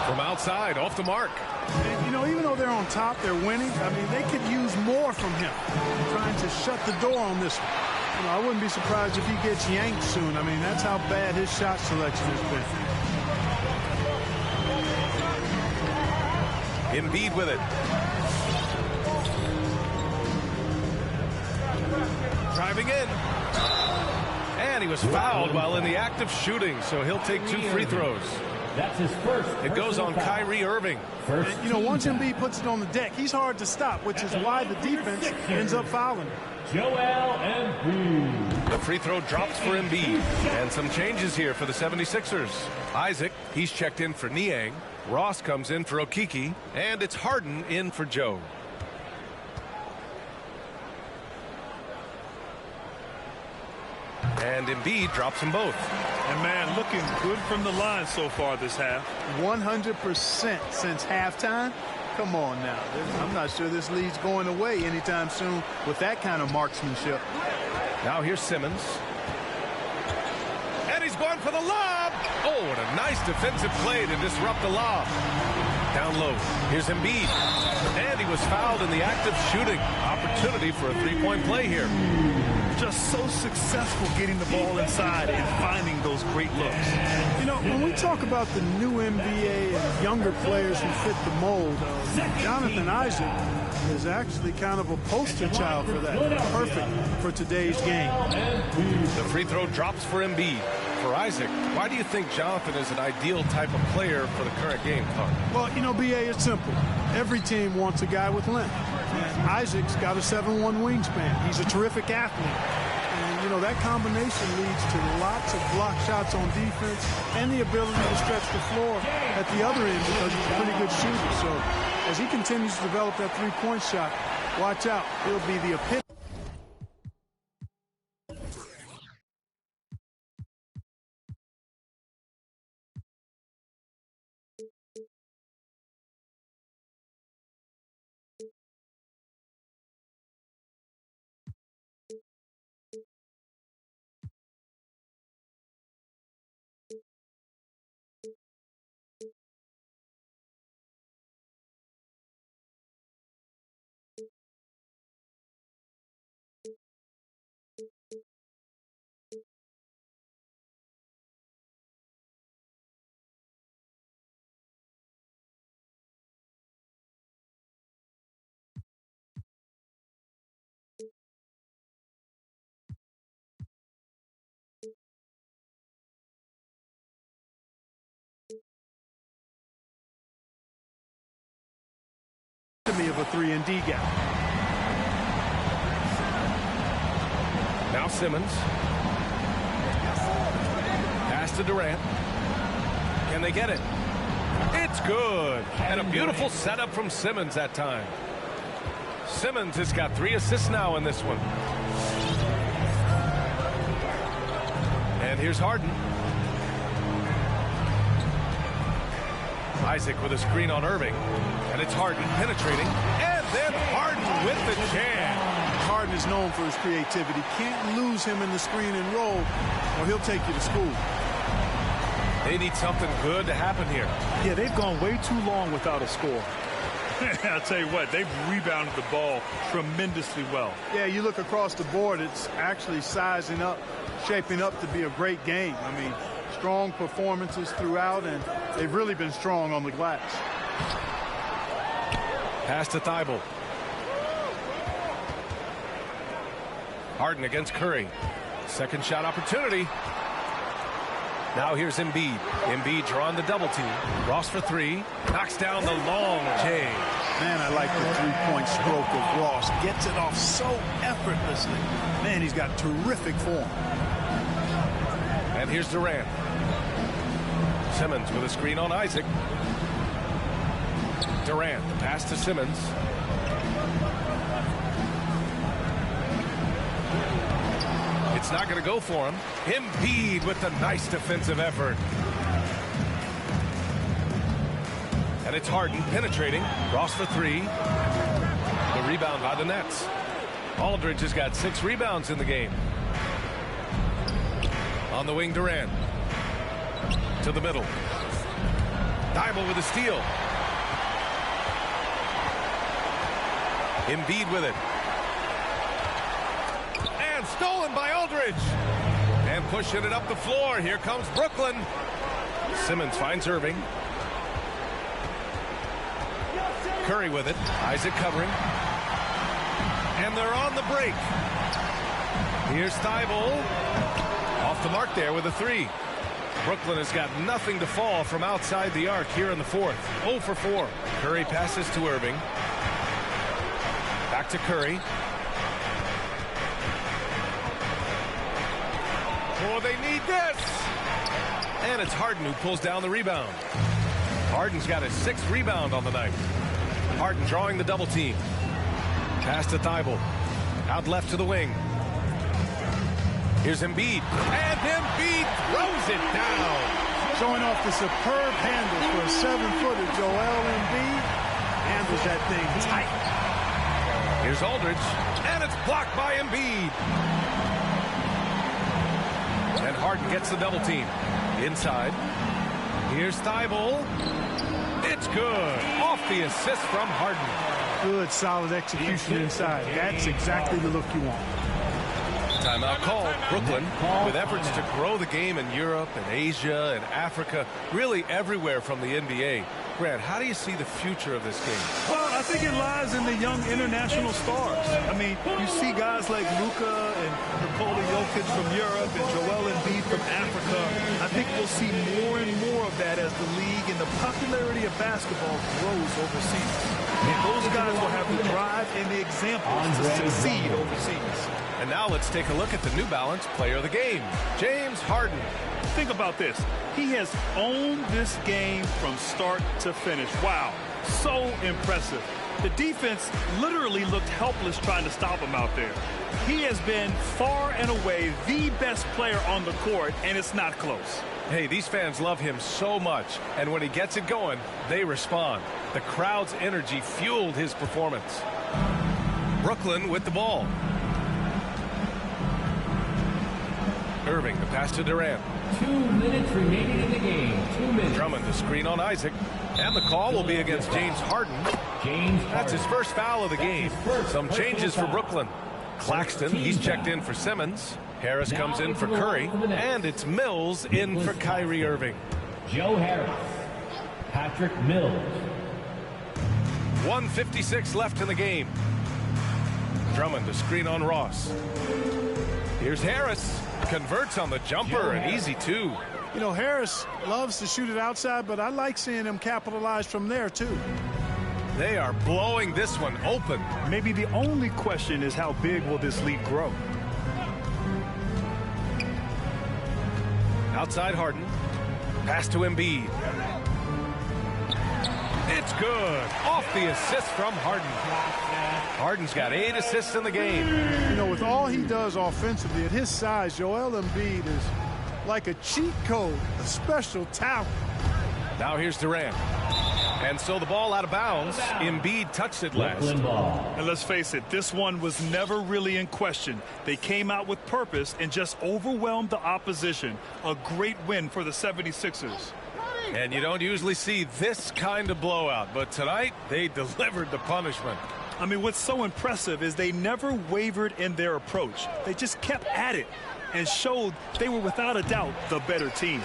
From outside, off the mark. And, you know, even though they're on top, they're winning. I mean, they could use more from him. Trying to shut the door on this one. You know, I wouldn't be surprised if he gets yanked soon. I mean, that's how bad his shot selection has been. Embiid with it. Driving in. And he was fouled while in the act of shooting, so he'll take 2 free throws. That's his first. It goes on Kyrie Irving. And, you know, once Embiid puts it on the deck, he's hard to stop, which is why the defense ends up fouling him. Joel Embiid. The free throw drops for Embiid. And some changes here for the 76ers. Isaac, he's checked in for Niang. Ross comes in for Okiki. And it's Harden in for Joe. And Embiid drops them both. And, man, looking good from the line so far this half. 100% since halftime. Come on now. I'm not sure this lead's going away anytime soon with that kind of marksmanship. Now here's Simmons. And he's going for the lob. Oh, what a nice defensive play to disrupt the lob. Down low. Here's Embiid. And he was fouled in the act of shooting. Opportunity for a three-point play here. Just so successful getting the ball inside and finding those great looks. You know, when we talk about the new NBA and younger players who fit the mold, Jonathan Isaac is actually kind of a poster child for that. Perfect for today's game. The free throw drops for Embiid. For Isaac, why do you think Jonathan is an ideal type of player for the current game, Clark? Well, you know, BA, it's simple. Every team wants a guy with length. And Isaac's got a 7'1" wingspan. He's a terrific athlete. And, you know, that combination leads to lots of block shots on defense and the ability to stretch the floor at the other end because he's a pretty good shooter. So as he continues to develop that three-point shot, watch out. He'll be the epitome. Of a 3-and-D gap. Now Simmons. Pass to Durant. Can they get it? It's good. And a beautiful setup from Simmons that time. Simmons has got 3 assists now in this one. And here's Harden. Isaac with a screen on Irving. And it's Harden penetrating. And then Harden with the jam. Harden is known for his creativity. Can't lose him in the screen and roll, or he'll take you to school. They need something good to happen here. Yeah, they've gone way too long without a score. I'll tell you what, they've rebounded the ball tremendously well. Yeah, you look across the board, it's actually sizing up, shaping up to be a great game. I mean, strong performances throughout, and they've really been strong on the glass. Pass to Thibault. Harden against Curry. Second shot opportunity. Now here's Embiid. Embiid drawing the double team. Ross for 3. Knocks down the long J. Man, I like the three-point stroke of Ross. Gets it off so effortlessly. Man, he's got terrific form. And here's Durant. Simmons with a screen on Isaac. Durant, the pass to Simmons. It's not going to go for him. Embiid with the nice defensive effort. And it's Harden penetrating. Ross for three. The rebound by the Nets. Aldridge has got 6 rebounds in the game. On the wing, Durant. To the middle. Thibault with a steal. Embiid with it. And stolen by Aldridge. And pushing it up the floor. Here comes Brooklyn. Simmons finds Irving. Curry with it. Isaac covering. And they're on the break. Here's Thibault. Off the mark there with a 3. Brooklyn has got nothing to fall from outside the arc here in the fourth. 0 for 4. Curry passes to Irving. Back to Curry. Oh, they need this. And it's Harden who pulls down the rebound. Harden's got his 6th rebound on the night. Harden drawing the double team. Pass to Thibault. Out left to the wing. Here's Embiid. And Embiid throws it down. Showing off the superb handles for a 7-footer. Joel Embiid handles that thing tight. Here's Aldridge. And it's blocked by Embiid. And Harden gets the double team. Inside. Here's Thibault. It's good. Off the assist from Harden. Good, solid execution inside. That's exactly the look you want. Timeout called. Brooklyn, with efforts to grow the game in Europe and Asia and Africa, really everywhere from the NBA. Grant, how do you see the future of this game? Well, I think it lies in the young international stars. I mean, you see guys like Luka and Nikola Jokic from Europe and Joel Embiid from Africa. I think we'll see more and more of that as the league and the popularity of basketball grows overseas. And those guys will have the drive and the examples to succeed overseas. And now let's take a look at the New Balance player of the game, James Harden. Think about this. He has owned this game from start to finish. Wow, so impressive. The defense literally looked helpless trying to stop him out there. He has been far and away the best player on the court, and it's not close. Hey, these fans love him so much, and when he gets it going, they respond. The crowd's energy fueled his performance. Brooklyn with the ball. Irving, the pass to Durant. 2 minutes remaining in the game. 2 minutes. Drummond, the screen on Isaac. And the call will be against James Harden. That's his first foul of the game. Some changes for Brooklyn. Claxton, he's checked in for Simmons. Harris comes in for Curry. And it's Mills in for Kyrie Irving. Joe Harris. Patrick Mills. 1:56 left in the game. Drummond, the screen on Ross. Here's Harris. Converts on the jumper, an easy 2. You know, Harris loves to shoot it outside, but I like seeing him capitalize from there, too. They are blowing this one open. Maybe the only question is how big will this lead grow? Outside Harden. Pass to Embiid. It's good. Off the assist from Harden. Harden's got 8 assists in the game. You know, with all he does offensively, at his size, Joel Embiid is like a cheat code, a special talent. Now here's Durant. And so the ball out of bounds. Embiid touched it last. And let's face it, this one was never really in question. They came out with purpose and just overwhelmed the opposition. A great win for the 76ers. And you don't usually see this kind of blowout, but tonight they delivered the punishment. I mean, what's so impressive is they never wavered in their approach. They just kept at it and showed they were without a doubt the better team.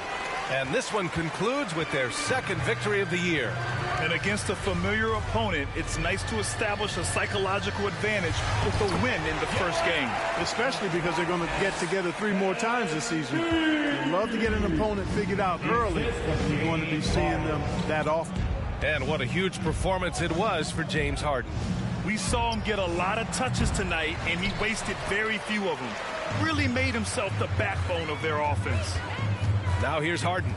And this one concludes with their 2nd victory of the year. And against a familiar opponent, it's nice to establish a psychological advantage with a win in the first game. Especially because they're going to get together 3 more times this season. You'd love to get an opponent figured out early. You're going to be seeing them that often. And what a huge performance it was for James Harden. We saw him get a lot of touches tonight, and he wasted very few of them. Really made himself the backbone of their offense. Now here's Harden.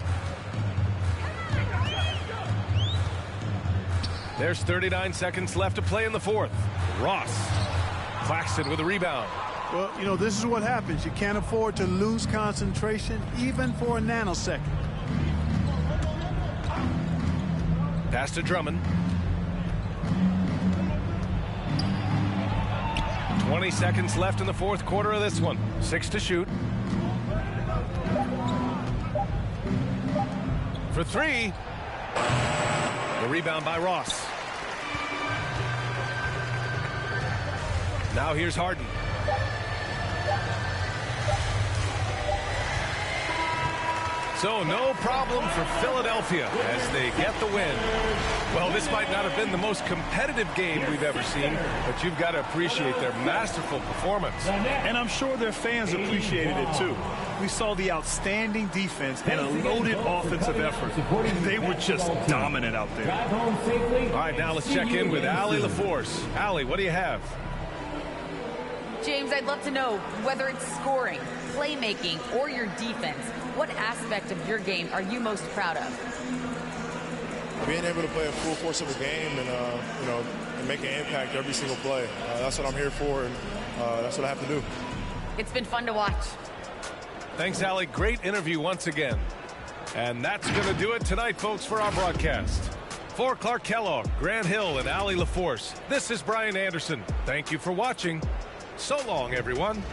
There's 39 seconds left to play in the fourth. Ross. Claxton with a rebound. Well, you know, this is what happens. You can't afford to lose concentration even for a nanosecond. Pass to Drummond. 20 seconds left in the fourth quarter of this one. 6 to shoot. For 3. The rebound by Ross. Now here's Harden. So no problem for Philadelphia as they get the win. Well, this might not have been the most competitive game we've ever seen, but you've got to appreciate their masterful performance. And I'm sure their fans appreciated it too. We saw the outstanding defense and a loaded offensive effort. They were just dominant out there. All right, now let's check in with Allie LaForce. Allie, what do you have? James, I'd love to know whether it's scoring, playmaking, or your defense. What aspect of your game are you most proud of? Being able to play a full course of a game and, and make an impact every single play. That's what I'm here for, and that's what I have to do. It's been fun to watch. Thanks, Allie. Great interview once again. And that's going to do it tonight, folks, for our broadcast. For Clark Kellogg, Grant Hill, and Allie LaForce, this is Brian Anderson. Thank you for watching. So long, everyone.